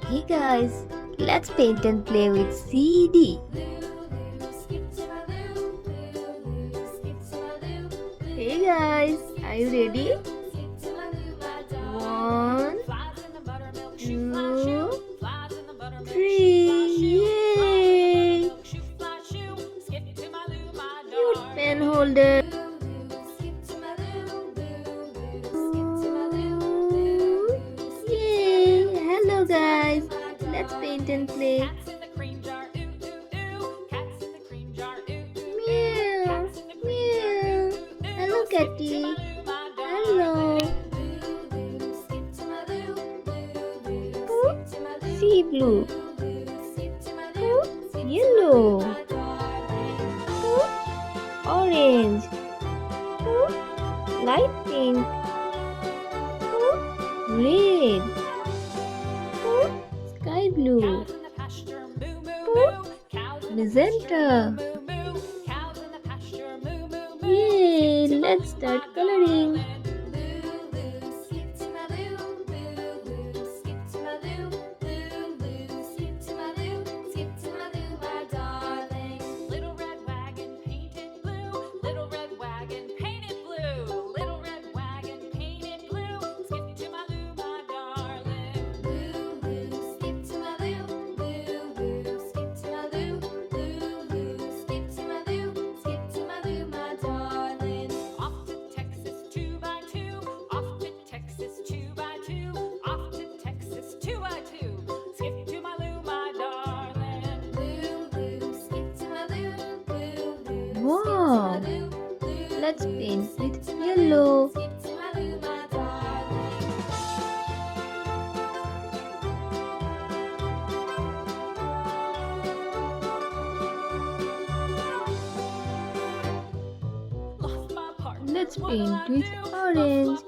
Hey guys, let's paint and play with CD. Hey guys, are you ready? 1, 2, 3, yay! Cute pen holder. Yay! Hello guys, let's paint and play. Meow, meow. Hello Catty. Hello. Sea blue. Yellow. Orange. Light pink. Red. Sky blue. Magenta. Yay! Let's start coloring. Wow! Let's paint with yellow. Let's paint with orange.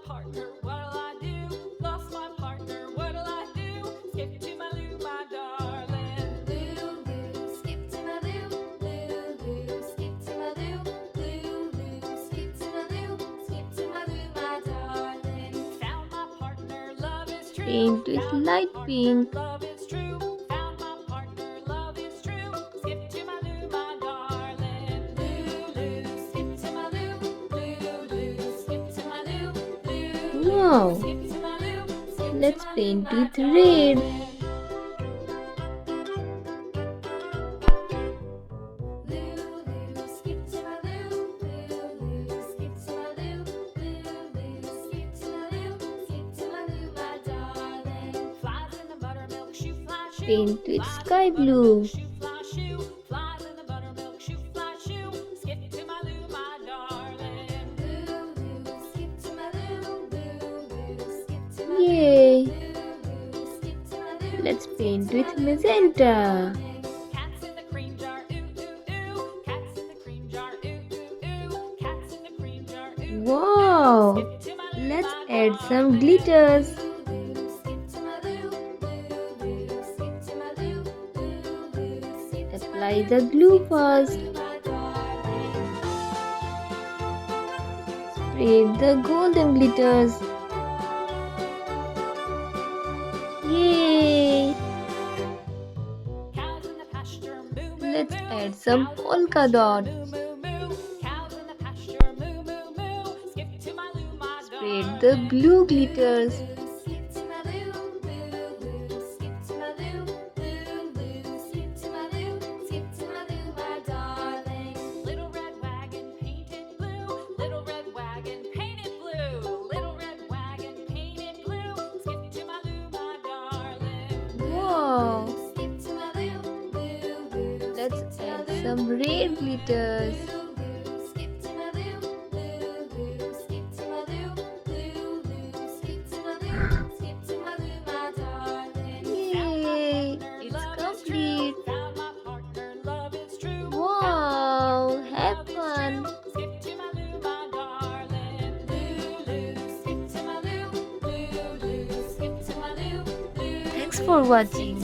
Paint with light pink. Wow! Let's paint with red. Paint with sky blue. Yay! Let's paint with magenta. Wow! Let's add some glitters. Apply the glue first. Spread the golden glitters. Yay! Let's add some polka dots. Spread the glue glitters. Wow! Let's add some red glitters. Yay! It's complete. Wow! Have fun! Thanks for watching.